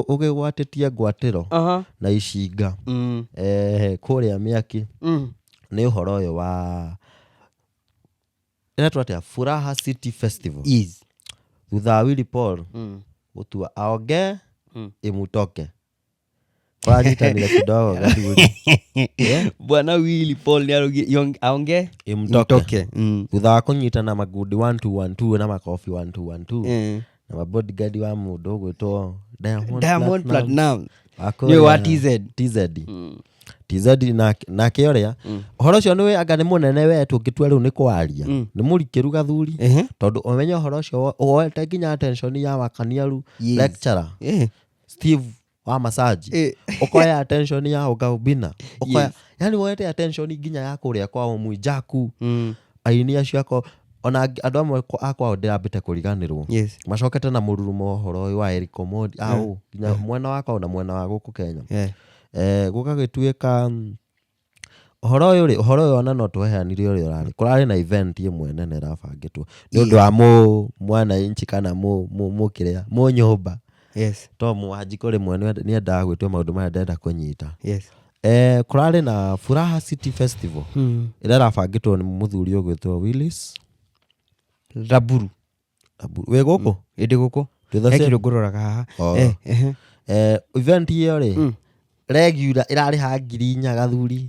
ukigwatetie ngwatiro na icinga kuria miaki ni uhoro uyu wa ina Furaha City Festival thutha Willy Paul gutua aonge imutoke kwa jitanira kidogo gathuri bwana Willy Paul ni aonge imutoke thutha wa kunyitana magundi 1212 na makofi 1212 na mabodyguard wa mundu gwitwo Diamond Platinum ni wa TZ na kioria horo cio niwe anga ni munene wetu ngitua riu ni kwaria ni murikiru gathuri tondu umenya horo cio woete nginya attention ya wakaniaru lecturer Steve wa massage ukoya attention ya Ugaubina ukoya yani woete attention nginya ya kuria kwa Mwijaku aini acio ako ona andu amwe akwa ndirambite kuriganirwo macokete na mururumo horo wa Eric Omondi au nginya mwena wako na mwena wa guku Kenya gukagituika horo uyu ona no twehanire uri urari kurari na event imwe nene rabangitwo ni undu wa mwana inchi kana mukiria mu nyumba to Wanjiku rimwe ni endaga gwitwo maundu maya ndenda kunyita kurari na Furaha City Festival ira rabangitwo ni muthuri ugwitwo Willis Raburu we guku indi guku ekiro ngororaga haha event iyo ri regular irari ha 4,000 gathuri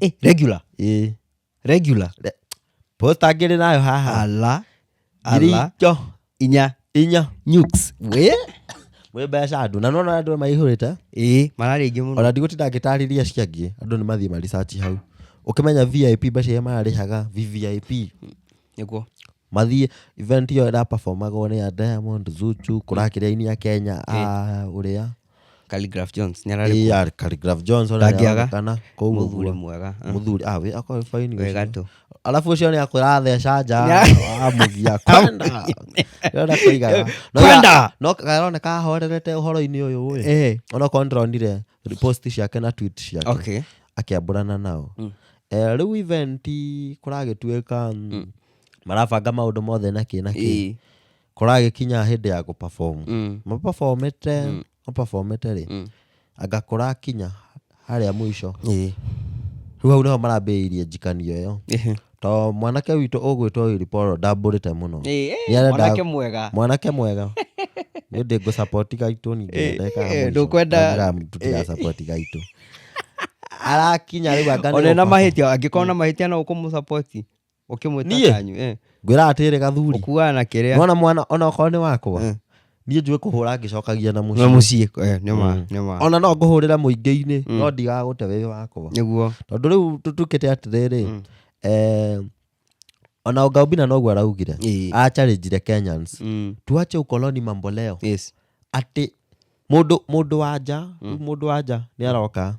regular posta ngiri nayo haha ala inya nukes we besha andu na nona andu maihurite marari ingi muno ona ndigutinda ngitariria ciangi andu ni mathie ma research hau ukimenya VIP besha mararihaga VVIP niguo mathie event iyo ira performaga ni ya Diamond Zuchu kurakiria ini ya Kenya uria Calligraph Jones nyarari Calligraph Jones ona kana ko muthuri mwega muthuri we akwa fine wega tu alafu ucio ni akuratheca nja amugia kwenda yora kuigaga no karone ka horerete uhoro-ini uyu we ona controlire post ciake na tweet ciake akiamburana nao riu event kuragituika marabanga maundu mothe na ki kuragikinya hindi ya guperform maperformete ri agakora kinya haria mwisho riu hau niho marambĩrĩirie njikanio ĩyo to mwanake witũ ũgwĩtwo Willy Paul ndambũrĩte mũno mwanake mwega nĩ ndĩ ngũ-support gaitũ ningĩ ndũkwenda tũtiga support gaitũ arakinya rĩu anga ona na mahĩtia angĩkorwo na mahĩtia no ũkũmũ-support ũkĩmwĩta kanyu ngwĩra atĩrĩ gathuri ũkuaga na kĩrĩa nona mwana ona okorwo nĩ wakwa niĩ njũĩ kũhũra ngĩcokagia na mũciĩ ona no ngũhũrĩra mũingĩ-inĩ no ndigagũte wĩ wakwa nĩguo tondũ rĩu tũtukĩte atĩrĩrĩ ona Ugaubina noguo araugire achallengeire Kenyans tuache ukoloni mambo leo ati mundu wanja nĩ aroka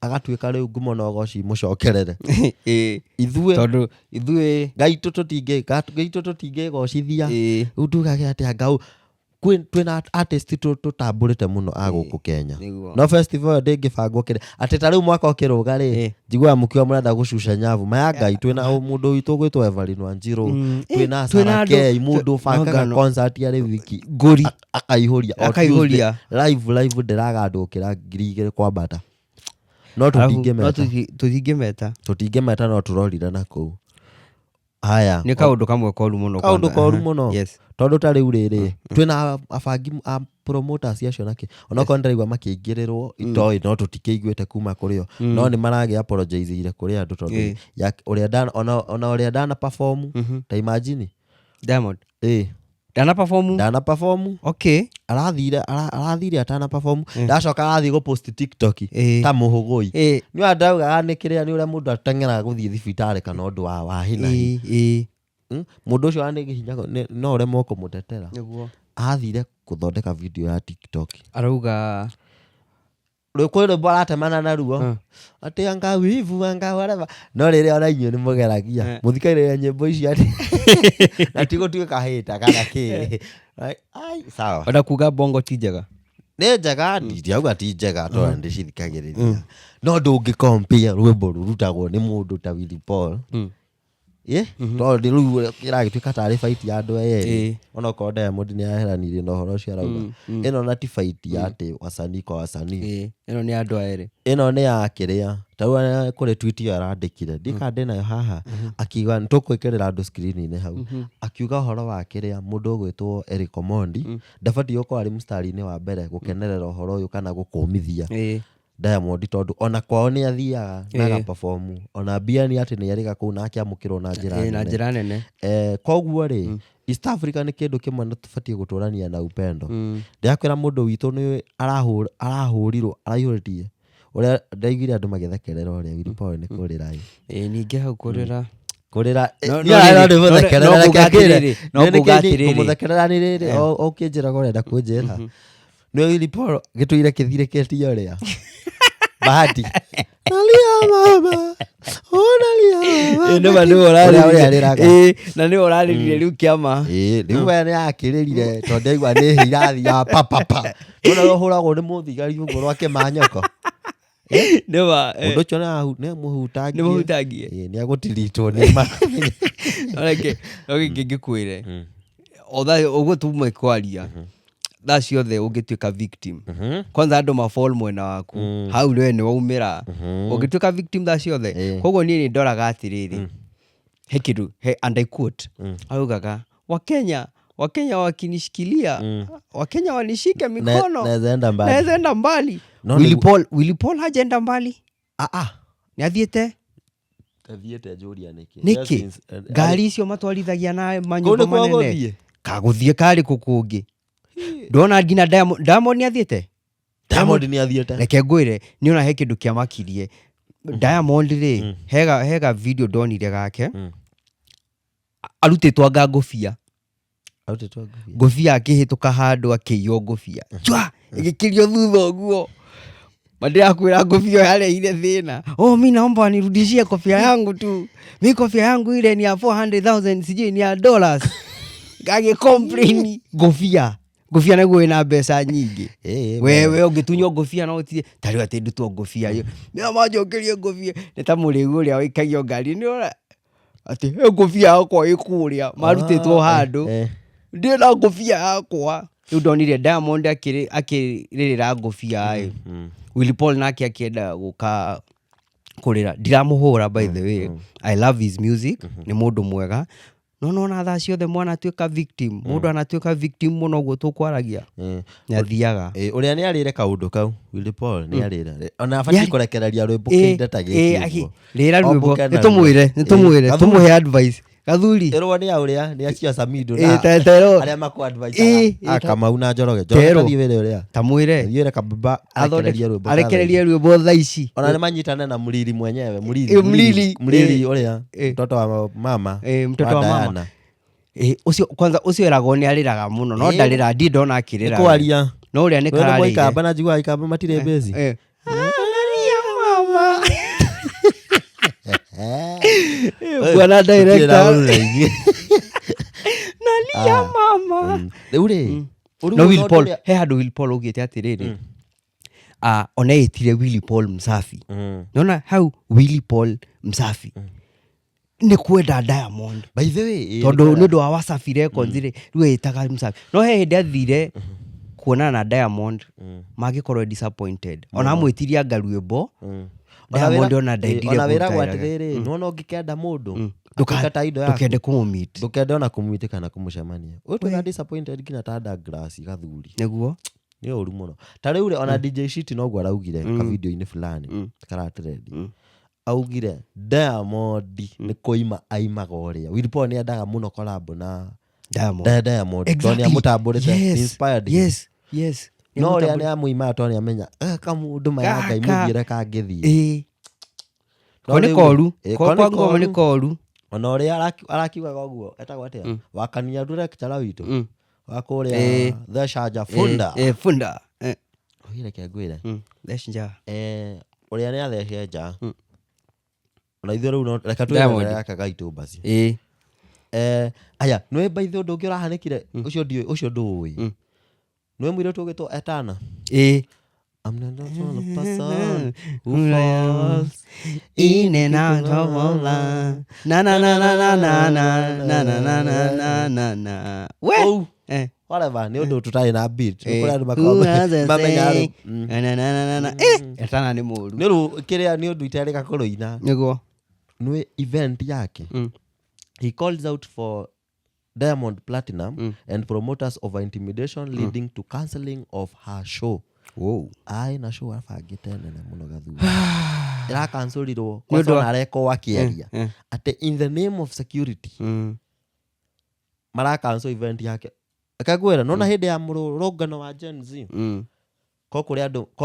agatuĩka rĩu ngumo na ũgoci mũcokerere tondũ ithuĩ gaitũ tũtingĩgocithia rĩu tugage atĩ anga twina artist tutambũrĩte mũno agũkũ Kenya no festival ndĩngĩbangwo kĩrĩ atĩ ta rĩu mwaka ũkĩrũga rĩ njiguaga mũkiuga mũrenda gũcuca nyavu maya Ngai twĩna mũndũ witũ ũgwĩtwo Evelyn Wanjiru twĩna Sarah K mũndũ bangaga concert ya rĩu wiki ngũri akaihũria live ndĩragandũkĩra 2,000 kwambata no tũtingĩmeta no tũrorire na kũu haya nĩ kaũndũ kamwe koru mũno tondũ ta rĩu rĩrĩ twĩna abangi a promoters acio nake ona ko ndĩraigua makĩingĩrĩrwo itoĩ no tũtikĩiguĩte kuma kũrĩo no nĩ maragĩa apologize kũrĩ andũ tondũ ona ũrĩa ndana perform ta imagine Diamond ndana perform arathire atana perform ndacoka arathiĩ gũpost TikTok ta mũhũgũi nĩ andauga nĩ kĩrĩa nĩ ũrĩa mũndũ ateng'eraga gũthiĩ thibitarĩ kana ũndũ wa hinahi mũndũ ũcio nĩ hinya no ũremwo kũmũtetera athire gũthondeka video ya TikTok arauga kwĩ rwĩmbo aratemana naruo atĩ anga wivu anga whatever no rĩrĩa ona inyuĩ nĩ mũgeragia mũthikagĩrĩria nyĩmbo icio atĩ na tigũtuĩka hĩta kana kĩ sawa ona kuga bongo ti njega nĩ njega ndiauga ti njega tondũ ndĩcithikagĩrĩria no ndũngĩ compare rwĩmbo rũrutagwo nĩ mũndũ ta Willy Paul tondũ rĩu ĩragĩtuĩka tarĩ fight ya andũ erĩ ona okorwo Diamond nĩaheranirie na ũhoro ũcio arauga ĩno na ti fight ya atĩ wasanii kwa wasanii ĩno nĩ andũ erĩ ĩno nĩ ya kĩrĩa ta rĩu kũrĩ tweet ĩyo arandĩkire ndika ndĩnayo haha akiuga nĩtũkwĩkĩrĩra andũ screen-inĩ hau akiuga ũhoro wa kĩrĩa mũndũ ũgwĩtwo Eric Omondi ndabatiĩ gũkorwo arĩ mũstari-inĩ wa mbere gũkenerera ũhoro ũyũ kana gũkũmithia Diamond tondũ ona kwao nĩ athiaga na agaperform ona mbia nĩ atĩ nĩ arĩga kũu na akĩamũkĩrwo na njĩra nene koguo rĩ East Africa nĩ kĩndũ kĩmwe tũbatiĩ gũtũrania na upendo ndĩrakwĩra mũndũ witũ nĩ arahũrirwo araihũrĩtie ũrĩa ndaiguire andũ magĩthekerera ũrĩa Willy Paul nĩ kũrĩra ningĩ hau kũrĩra mũthekerera nĩ rĩrĩ ũkĩnjĩraga ũrenda kũnjĩra nĩ Willy Paul gĩtũire kĩthirĩkĩtie ũrĩa Bahati nalia mama na nĩ ũrarĩrire rĩu kĩama rĩu we nĩakĩrĩrire tondũ ndaigua nĩ irathi ya papapa ona ũhũragwo nĩ mũthigari ũguo rwa kĩmanyoko ũndũ ũcio nĩmũhutangie nĩagũtiritwo nĩma ngĩkwĩre ũguo tumwe kwaria thaa ciothe ũngĩtuĩka victim kwanza andũ mafall mwena waku hau we nĩ waumĩra ũngĩtuĩka victim thaa ciothe koguo niĩ nĩndoraga atĩrĩrĩ he kĩndũ and I quote augaga Wakenya wakinishikilia Wakenya wanishike mikono naweza enda mbali Willy Paul hajaenda mbali nĩathiĩte njũria nĩkĩ ngari icio matwarithagia na manyũmba manene kagũthiĩ karĩ kũkũngĩ ndona ngina Diamond nĩathiĩte reke ngwĩre niona he kĩndũ kĩamakirie Diamond rĩ hega video ndonire gake arutĩtwo anga ngũbia akĩhĩtũka handũ akĩiywo ngũbia ĩgĩkĩrio thutha ũguo mandĩrakwĩra ngũbia yareire thĩna mimi naomba nirudishie kofia yangu tu mimi kofia yangu ile ni ya 400,000 sijui ni ya dollars gagĩcomplain ngũbia naguo ĩna mbeca nyingĩ wewe ũngĩtunywo ngũbia no ũtie tarĩ atĩ ndutwo ngũbia ĩyo nĩo manjokerie ngũbia nĩ ta mũrĩu ũrĩa wĩkagio ngari nĩ atĩ ngũbia yakwa ĩkũrĩa marutĩtwo handũ ndĩna ngũbia yakwa rĩu ndonire Diamond akĩrĩrĩra ngũbia Willy Paul nake akĩenda gũka kũrĩra ndiramũhũra by the way I love his music nĩ mũndũ mwega no thaa ciothe mwana atuĩka victim mũndũ anatuĩka victim mũno ũguo tũkwaragia nĩathiaga ũrĩa nĩarĩre kaũndũ kau Willy Paul nĩarĩra ona abatiĩ kũrekereria rwĩmbo kĩnda ta gĩkĩ rĩra rwĩmbo nĩtũmwĩre tũmũhe advice gathuri erwo nĩ ũrĩa nĩ acia Samido na arĩa makũ advice Kamau na Njoroge athiĩ wĩra ũrĩa tamwĩre thiĩre kababa arekererie rwĩmbo thaa ici ona nĩ manyitane na Mlili mwenyewe Mlili ũrĩa mtoto wa mama mtoto wa mama ũcio eragwo nĩ arĩraga mũno no ndarĩra ndi ndona akĩrĩra kwaria no ũrĩa nĩ kararĩire ikamba na njigua ikamba matirĩ bezi bwana director nalia mama rĩu rĩ no Willy Paul he handũ Willy Paul ugĩte atĩrĩrĩ ona etire Willy Paul Msafi nona hau Willy Paul Msafi nĩ kwenda Diamond by the way tondũ nĩ ũndũ wa Wasafi Records rĩ rĩu etaga Msafi no he hĩndĩ athire kuonana na Diamond magĩkorwo disappointed ona amwĩtiria ngarwĩmbo Diamond ona ndaendire ona wĩragwo atĩrĩrĩ nĩwona ũngĩkenda mũndũ ndũkende kũmũmeet ndũkende ona kũmwĩte kana kũmũcemania ũtũra disappointed nginya ta Douglas gathuri nĩguo nĩ ũru mũno ta rĩu ona DJ Shit noguo araugire ka video-inĩ fulani karatrend augire Diamond nĩ kũima aimaga ũrĩa Willy Paul nĩ endaga mũno collab na Diamond tondũ nĩamũtambũrĩte inspired yes no ũrĩa nĩ amũima tondũ nĩamenya kamũndũ maya Ngai mũthiĩre kangĩthiĩ nĩ koru kwa ngoma nĩ koru ona ũrĩa arakiugaga ũguo etagwo atĩa wakania director witũ wa kũrĩa The Shaja Funda reke ngwĩre ũrĩa nĩ athece nja ona ithuĩ rĩu reka twĩrore yaka gaitũ basi aya nĩwe baitho ũndũ ũngĩ ũrahanĩkire ũcio ndũĩ nĩwe mũirĩtu ũgĩtwo Etana I'm not the sort of person who falls in and out of love. Na na na na na na na na na na na na na. Oh, whatever. Ni undu tutai na beat. Ni kuri andu mamenya ari. Na na na na. Etana ni muru. Ni ru kiria ni undu itereka kuruina. Niguo. Nwe event yake. He calls out for Diamond Platinum and promoters over intimidation leading to cancelling of her show. Whoa. Ai na show afagite nene muno gathu. Ira cancelirwo kwa na reko wakieria. Ate in the name of security. Mara cancel event yake. Akagwera nona hinde ya murugano wa Gen Z. Ko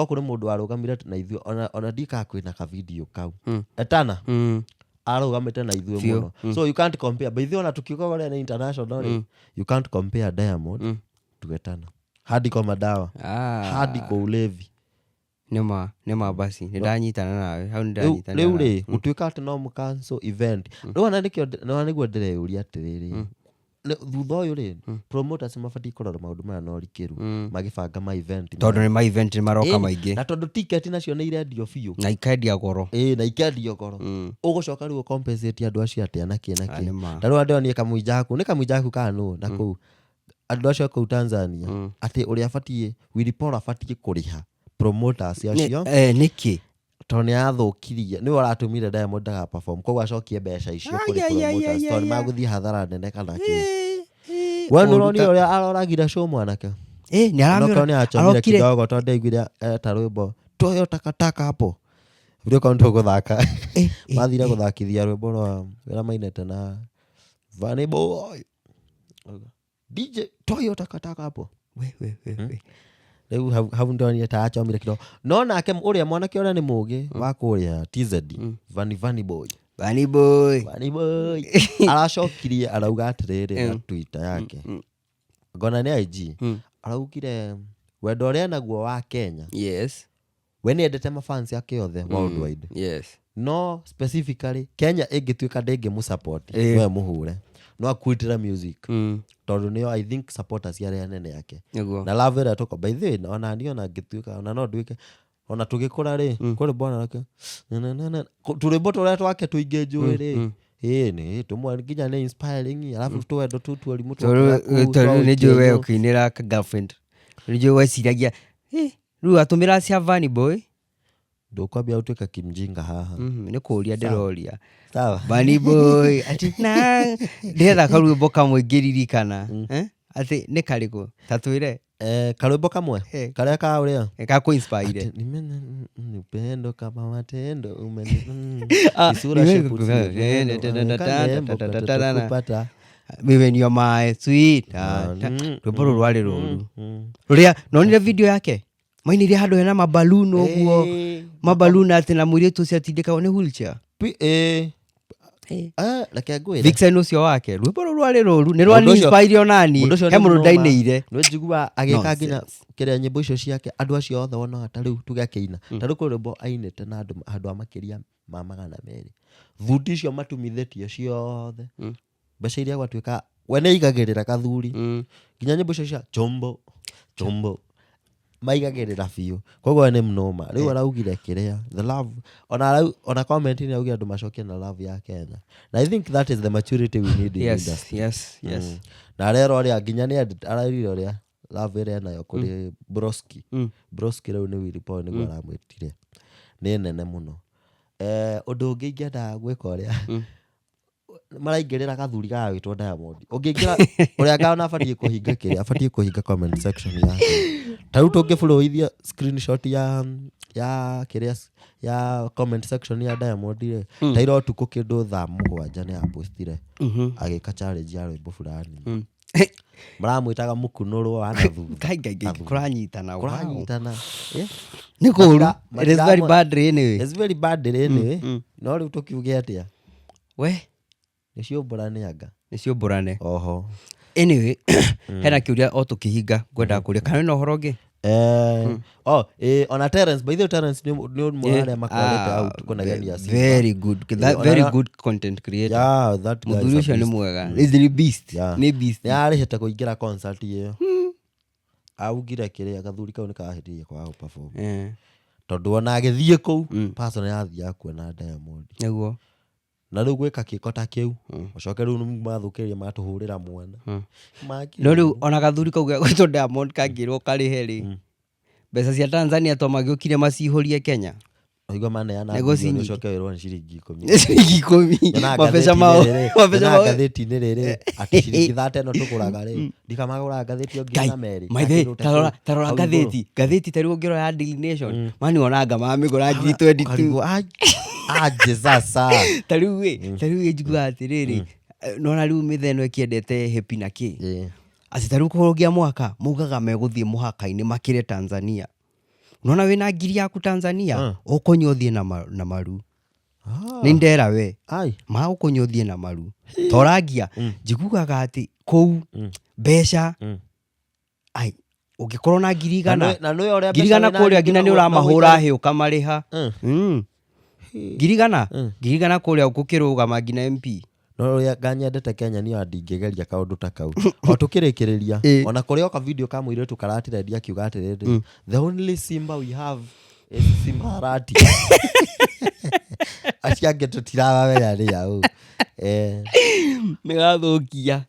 kuri mundu warugamire na ithuo ona dika kwina ka video kau. Etana. Arugamite na ithuo muno. So you can't compare. By the way, tukiuka na international, you can't compare Diamond to Etana. Hadi kwa madawa. Hadi kwa ulevi. Nema basi. Ndanyitana nawe. Hau ndanyitana. Leo le utuika ati no mu cancel event. No niguo ndireuria atiriri. Thutha uyu ri promoters mabati kurora maundu maya no rikiru magibanga ma event. Tondu ni ma event maroka maingi. Na tondu ticket nacio ni irendio biu. Na ikedia goro. Na ikedia goro. Ugucoka riu compensate andu acio atia na kinaki. Taru andu ni kamuijaku, ni kamuijaku kanu na ku andu acio ku Tanzania ati uri afatie Wilipora afatie kuriha promoters acio. Niki tone athukirie ni waratumire Diamond daga perform kwa acokie mbeca icio kuri promoters tone maguthii hathara nene kana ki wanu roni uria aroragira show mwanake ni aramira arokire kidogo tonde igwire ta rwimbo toyo takataka hapo video konto guthaka mathira guthakithia rwimbo rwa wira mainete na Vanny Boy DJ toyo takataka hapo we Leu hau ndoni ataachomire kidogo no nake uria mwanake uria ni mugi wa kuria TZ Vanny Boy aracokirie arauga atiriri na Twitter yake ngona ni IG araugire wendo uria naguo wa Kenya we ni endete mafans yake othe worldwide no specifically Kenya ingituika ndingi mu support we muhure no akwitira music tondu niyo I think supporters yare nene yake na love ira toko by the way ona ndio na ngituika ona no ndwike ona tugikura ri kuri bona rake turi boto ria twake tuinge njui ri ni tumwe nginya ni inspiring alafu twendo tuori mutu ni njui we ukinira ka girlfriend ni njui we siragia ru atumira cia Vanny Boy ndukwambia utuika kimjinga haha ni kuria ndiroria sawa Vanny Boy ati na ndetha karwimbo kamwe ngiririkana ati ni kariku tatwire karwimbo kamwe karia ka uria ka ku inspire ni upendo kama matendo isura kupata when you're my sweet rwimbo rwari ruru ruria nonire video yake mainire handu hena maballoon oguo maballoon ati na mwiri tu ciatindika ni wheelchair like gwira Vixen ucio wake rwimbo rwari ruru ni rwani inspire onani he mundu ndainire no njigua ageka nginya kiria nyimbo icio ciake andu acio othe wona tariu tugakeina tariu ko rwimbo ainete na andu amakiria ma 200 thuti icio matumithetie ciothe mbeca iria gwatuika we ne igagirira kathuri nginya nyimbo icio cia chombo maigagirira biu koguo ni mnoma riu araugire kiria the love ona comment ni augia andu macokie na love ya Kenya na I think that is the maturity we need in industry yes na rero ria nginya ni ararire ria love ria nayo kuri broski riu ni Wilipora ni gwaramwitire ni nene muno undu ungi ngenda gwika ria maraingirira kathuri ga witwo Diamond ungingira uria ngana afatie kuhinga kiria afatie kuhinga comment section yake tau tungifulowithia screenshot ya kiria ya comment section ya Diamond ile tairo tuko kindu thaa 7 ni apostire agika challenge ya rwimbo fulani maramwitaga mukunurwo ana thutha kuranyitana ni kuru it is very bad anyway no riu tukiuge atia we nicio mburane oho anyway hena kiuria o tukihinga ngwenda kuria kana no horoge ona Terence by the Terence ni mwale makwalete out kuna gani ya very good content creator that guy muthuri ni mwega is the beast ni arihete kuingira concert iyo augire kiria gathuri kau nikahiririe kwa perform tondu ona agithie kou person yathia kuona Diamond niguo na riu gwika kiko ta kiu ucoke riu mathukiria matuhurira mwana no riu ona gathuri kau gwitwo Diamond kangirwo karihe ri mbeca cia Tanzania to magiukire macihurie Kenya oigo maana yana ni ucoke wirwo ni ciringi 10 ciringi 10 mabesha mao gatheti-ini riri ati ciringi 30 tukuraga ri ndikamagura gatheti ongi na meri maithe tarora gatheti tari ungirora ya Daily Nation mani onanga mamigura 22 aje sasa tariu njiguga atiriri nona riu mitheno ikiendete happy na ki asi tariu kurugia mwaka mugaga meguthie muhaka-ini makire Tanzania nona wina ngiri yaku Tanzania ukunyuthie na maru ni ndera we ma ukunyuthie na maru toragia njigugaga ati kou besha ai ugikorwo na ngiri igana kuria ngina ni uramahura he ukamariha ngiri igana kuria ukukirugama ngina MP no ya ganyendete Kenya ni andingegeria kaundu ta kau o tukirikiriria ona kuria oka video ka muiretu karatirendia akiuga atiriri the only Simba we have is Simba Arati aciange tutirawa wera ri au megathukia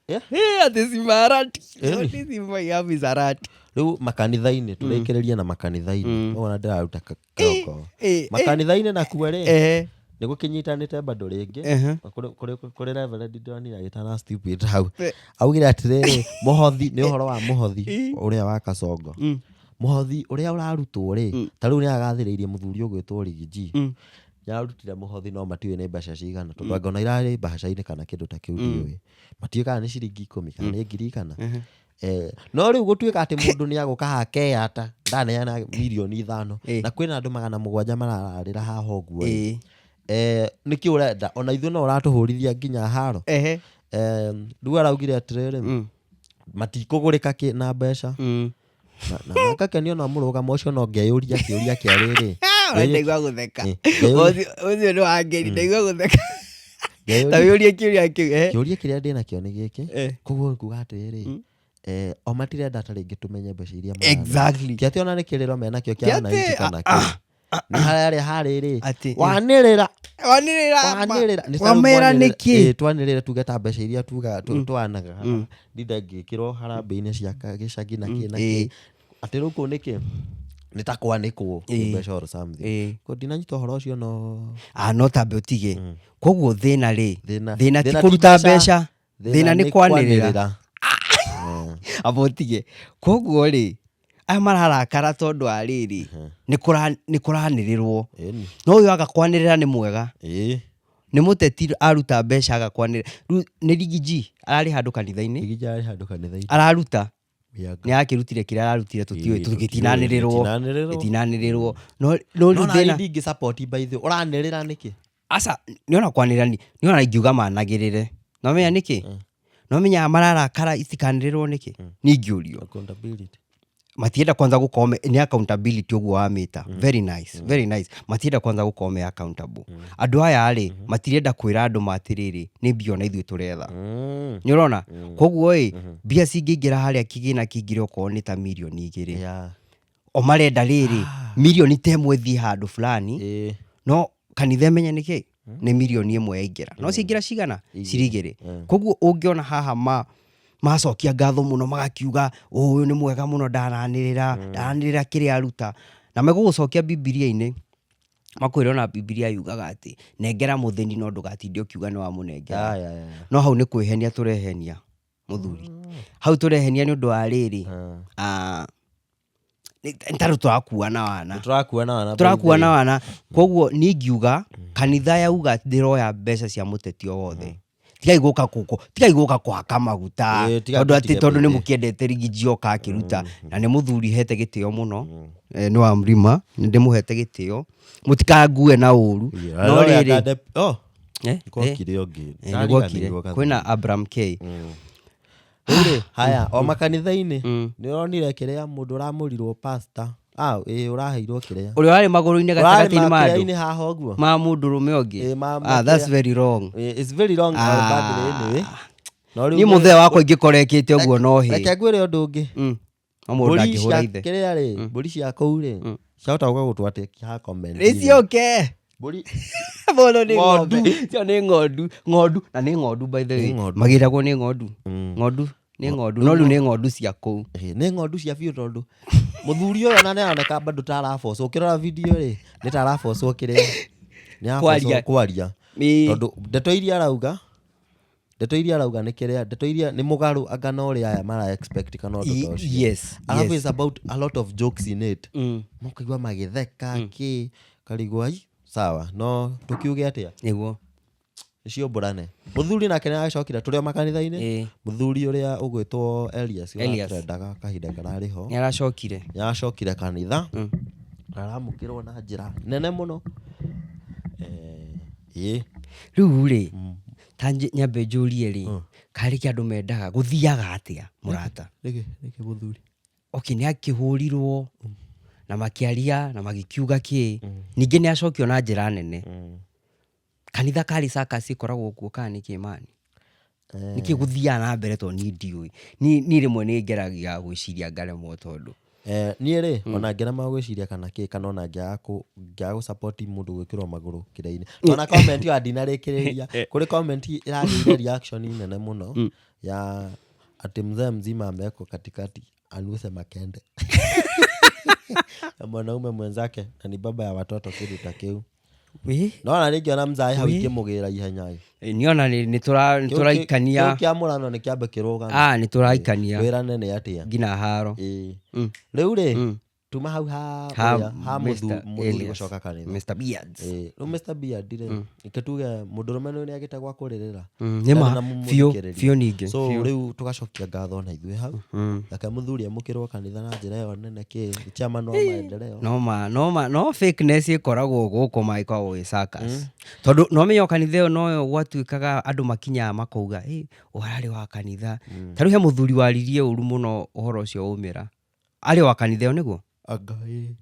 ati Simba Arati ati Simba ya Arati riu makanitha-ini turikiriria na makanitha-ini ona ndiraruta koko makanitha-ini na kuere nigo kinyitanite bado ringi kuri Reverend Ndoni agitana stupid hau augire atiriri muhothi ni uhoro wa muhothi uria wa Kasongo muhothi uria urarutwo ri tariu ni agathiriirie muthuri ugwitwo Rigiji yarutire muhothi no matiwe ni mbeca cigana tondu angona irari mbeca-ini kana kindu ta kiu ndiwe matiwe kana ni ciringi 10 kana ni ngiri kana no riu gutuika ati mundu ni aguka hake ata ndaneana milioni 5 na kwina andu 700 marararira haha uguo niki urenda ona ithu no uratuhurithia nginya haro riu araugire atiriri matikugurika na mbeca na akakenio na murugamo ucio no ngeyuria kiuria kiariri ndaigua gutheka ucio ni wangeri ndaigua gutheka tayuria kiuria kiuria kiria ndina kio ni giki koguo nguga atiriri o matirenda ta ringi tumenye mbeca iria exactly kiati ona ni kiriro mena kio kia na inchi kana ki ni hariri wanirira wamera niki twanirira tugeta mbeca iria twanaga ndinda ngikirwo harambe-ini cia gicagi na ki ati riu ku niki ni ta kwanikwo mbeca or something ko ndinanyita uhoro ucio no tambe utige koguo thina ti kuruta mbeca thina ni kwanirira abotige koguo ri aya mararakara tondu ariri ni kuranirirwo no uyu agakwanirira ni mwega ni muteti aruta mbeca agakwanirira ni Rigiji arari handu kanitha-ini araruta ni akirutire kira ararutire tutiwe tugitinanirirwo no thina ndingi support by the uranirira niki asa niona kwanirira niona ingiuga managirire no menya niki no menya mararakara istikanirwo niki ni ngiurio accountability matienda kwanza gukome ni accountability uguo wa mita very nice matienda kwanza gukome accountable andu aya ari matirenda kwira andu matiriri ni bio na ithui turetha ni urona koguo bia cingiingira haria kigina kingire ko ni ta milioni 2 o marenda riri milioni temwe thi handu fulani no kanitha menya niki ni milioni 1 yaingira no cingira cigana cirigire koguo ungiona haha macokia ngatho muno magakiuga uyu ni mwega muno ndananirira kiria aruta na megugucokia Biblia-ini makwira na Biblia yugaga ati nengera muthini no ndugatinde ukiuga ni wa munengera no hau ni kwihenia turehenia muthuri hau turehenia ni undu wa riri ntaru turakuana wana koguo ni ngiuga kanitha yauga ndiroya mbeca cia muteti o wothe tigai guka kuhaka maguta tondu ni mukiendete Rigiji oka akiruta na ni muthuri hete gitio muno ni wa mrima ndimuhete gitio mutikangue na uru no riri kwina Abraham K haya o makanitha-ini ni uronire kiria mundu uramurirwo pastor uraheirwo kiria uri wari maguru-ini gatagati-ini mandu haha oguo ma mundu rume ongi that's very wrong it's very wrong ni muthe wako ingikorekete oguo no hi reke ngwire undu ungi Mburi cia kiria ri mburi cia kou ri ciahota gũgũtwatia ha comment icioke mburi bono ni ng'ondu cio ni ng'ondu na ni ng'ondu by the way magiragwo ni ng'ondu ni ng'ondu no riu ni ng'ondu cia kou ni ng'ondu cia biũ tondu muthuri uyu na nĩaroneka bado tarabocwo ukirora video ri ni tarabocwo kiria ni kwaria tondu ndeto iria arauga ni kiria ndeto iria ni mugaru agana uria aya mara expect kana undu ta ucio alafu is about a lot of jokes in it mukaigua magitheka ki karigwa sawa no tukiuge atia niguo icio mburane muthuri nake nĩaracokire turio makanitha-ini muthuri uria ugwitwo Elias trendaga kahinda karari ho nĩaracokire kanitha aramukirwo na njira nene muno riu ri ta nyambe njurie ri kari ki andu mendaga guthiaga atia murata niki muthuri ni akihurirwo na makiaria na magikiuga ki ninge ni acokio na njira nene kanitha kari circus ikoragwo kuo kana kimani niki guthia na mbere to ni ndiui ni rimwe ni ngeragia gwiciria ngaremwo tondu ni ri ona ngerema gwiciria kana ki kana ona ngia gu support mundu gwikirwo maguru kiraini ona comment ya dina rikiriria kuri comment iragire reaction nene muno ya ati mzee mzima ameko katikati anuse makende mwanaume mwenzake na ni baba ya watoto kiruta kiu no ringi ona mzai hau ikimugira ihenya niona ni turaikania kia murano ni kiambe kiruga ni turaikania wira nene atia ngina haro riu ri tuma hau ha muthu gucoka kanitha Mr Beards Mr Beard ri iketuge mundurume ni agitagwa kuririra nima fio ninge so riu tugacokia ngatho na ithuĩ hau aka muthuri amukirwo kanitha na njira yo nene ki chama no maendeleo no fakeness ikoragwo guku maikagwo icircus tondu no menyo kanitha no gwatuikaga andu makinya makauga uharari wa kanitha taru he muthuri waririe uru muno uhoro ucio umira ari wa kanitha niguo agai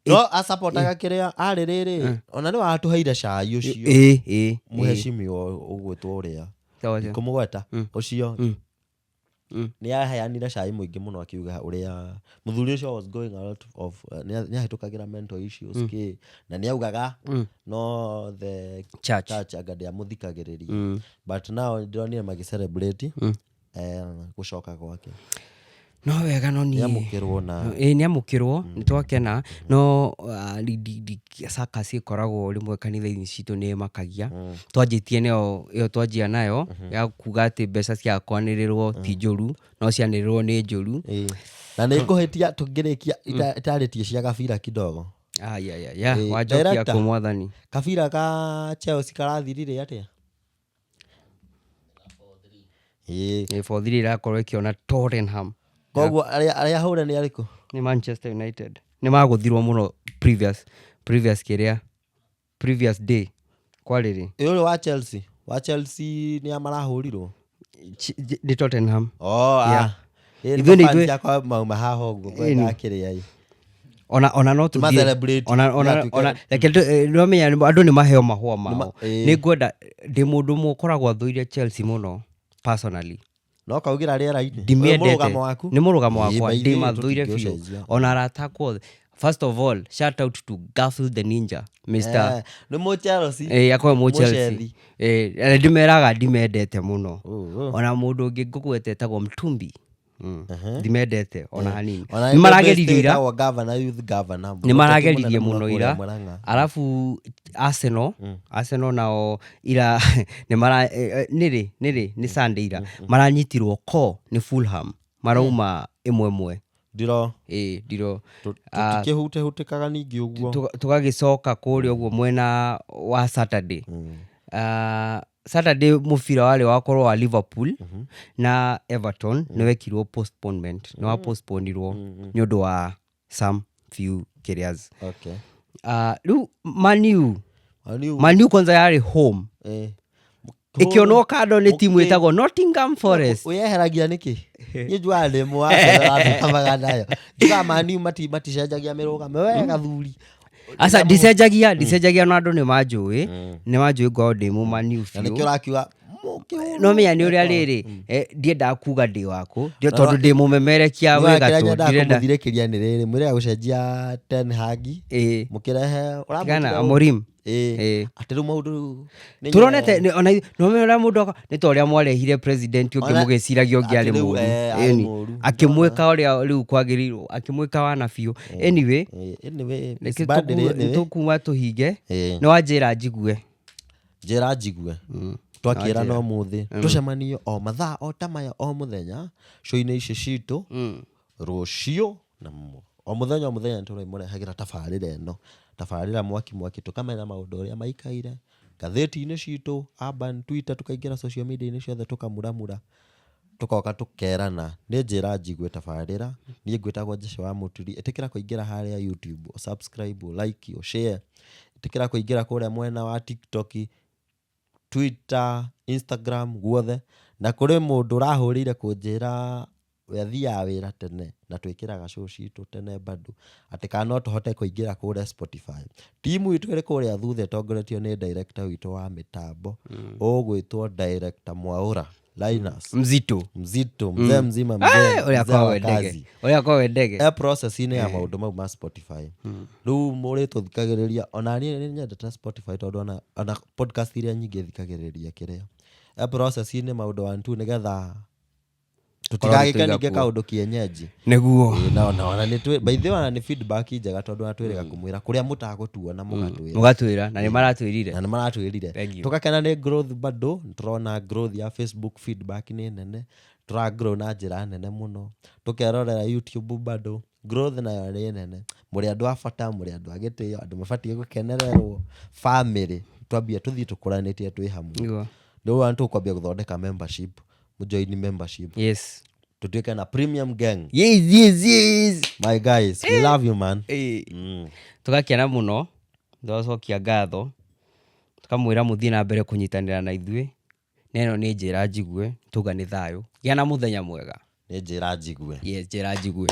no asapotaga kiria ari riri ona ni watuheire cai ucio muheshimi ugwitwo uria kumugweta ucio ni aheanire cai muingi muno akiuga uria muthuri ucio was going a lot of ni ahitukagira mental issues ki na ni augaga no the church agade amuthikagiriria but now ndionire magi celebrate gucoka gwake no wega no ni amukirwo na ni amukirwo ni twakena no circus ikoragwo rimwe kanitha-ini citu ni makagia twanjitie neo iyo twanjia nayo ya kuga ati mbeca cia kwanirirwo ti njuru no cianirirwo ni njuru na ni kuhitia tungirikia itaritie cia gabira kidogo wajokia kwa mwathani kabira ka Chelsea karathirire atia 4-3 irakorwo ikiona Tottenham koguo aria hura ni ariku ni Manchester United ni maguthirwo muno previous day kwariri uyu wa Chelsea ni amarahurirwo ni Tottenham ithuĩ kwa mauma haho ngũkwa akiria ona no tu ona like no menya andu ni maheo mahua mao ni ngwenda ndi mundu mukoragwo athuire Chelsea muno personally no kaugira riera-ini ni murugamo wakwa ndi mathuire biũ ona aratakwo first of all shout out to Garfield the Ninja Mr ni mo Chelsea akwa mo Chelsea ndimeraga ndimendete muno ona mundu ungi ngugwete tagwo Mtumbi ndimendete ona hanini nimarageririe ni marageririe muno ira alafu Arsenal nao ira ni Sunday ira maranyitirwo ko ni Fulham marauma imwe ndiro tukihutekaga ningi uguo tugagicoka kuri uguo mwena wa Saturday Saturday mufira wale wakorwo wa Liverpool na Everton niwekirwo postponement no postponirwo ni undu wa some few carriers lu Manu kwanza yari home ikionwo kado ni timu itagwo Nottingham Forest uyeheragia niki ni jwale muasera nayo ndiga Manu maticenjagia mirugame wega thuri asa dicenjagia na andu ni manjui ngao ndi mu Manu na nikio rakiwa no menya nĩ ũrĩa rĩrĩ ndiendaga kuga ndĩ waku tondũ ndĩ mũmemerekia wĩ gatũ ndirenda kũmũthirĩkĩria nĩ rĩrĩ mwĩre gũcenjia Ten Hag mũkĩrehe kana Amorim atĩ rĩu maũndũ turonete no menya ũrĩa mũndũ nĩ ta ũrĩa mwarehire president ũngĩ mũgĩciragia ũngĩ arĩ mũũru akĩmwĩka ũrĩa rĩu kwagĩrĩirwo akĩmwĩka wana biũ anyway tũkuma tũhinge nĩ wanjĩra njigue twakĩra no mũthĩ tũcemanie o mathaa o ta maya o mũthenya show-inĩ ici citũ rũciũ na o mũthenya nĩtũrĩmũrehagĩra tabarĩra ĩno tabarĩra mwaki tũkamenya maũndũ ũrĩa maikaire ngathĩti-inĩ citũ Urban Twitter tũkaingĩra social media-inĩ ciothe tũkamuramura tũkoka tũkerana nĩ njĩra njigue tabarĩra niĩ ngwĩtagwo Joshua wa Mũturi ĩtĩkĩra kũingĩra harĩa YouTube subscribe like share ĩtĩkĩra kũingĩra kũrĩa mwena wa TikTok Twitter Instagram guothe na kũrĩ mũndũ ũrahũrĩire kũnjĩra we athiaga wĩra tene na twĩkĩraga show citũ tene bado atĩ kana no tũhote kũingĩra kũrĩa Spotify timu itũ ĩrĩ kũrĩa thutha ĩtongoretio nĩ director witũ wa mĩtambo ũgwĩtwo director Mwaũra Linus mzito mzee mzima mzee ũrĩa kwa ndege process-inĩ ya maũndũ mau ma Spotify rĩu mũrĩ tũthikagĩrĩria ona niĩ nĩ nyendete Spotify tondũ ona podcast iria nyingĩ thikagĩrĩria kĩrĩa process-inĩ maũndũ 1 2 nĩgetha tũtigagĩke ningĩ kaũndũ kienyeji nĩguo na by the way nĩ feedback njega tondũ natwĩrĩga kũmwĩra kũrĩa mũtagũtuona mũgatwĩra na nĩ maratwĩrire tũgakena nĩ growth bado tũrona growth ya Facebook feedback nĩ nene tũragrow na njĩra nene mũno tũkerorera YouTube bado growth nayo nĩ nene mũrĩ andũ a bata mũrĩ andũ a gĩtĩo andũ mabatiĩ gũkenererwo family twambie tũthiĩ tũkũranĩtie twĩ hamwe rĩu tũkwambia gũthondeka membership join membership tutuike na premium gang yes my guys we love you man tugakena muno ndocokia ngatho tukamwira muthie na mbere kunyitanira na ithuĩ neno nĩ njĩra njigue tuga nĩ thayũ gĩa na mũthenya mwega nĩ njĩra njigue yes njĩra njigue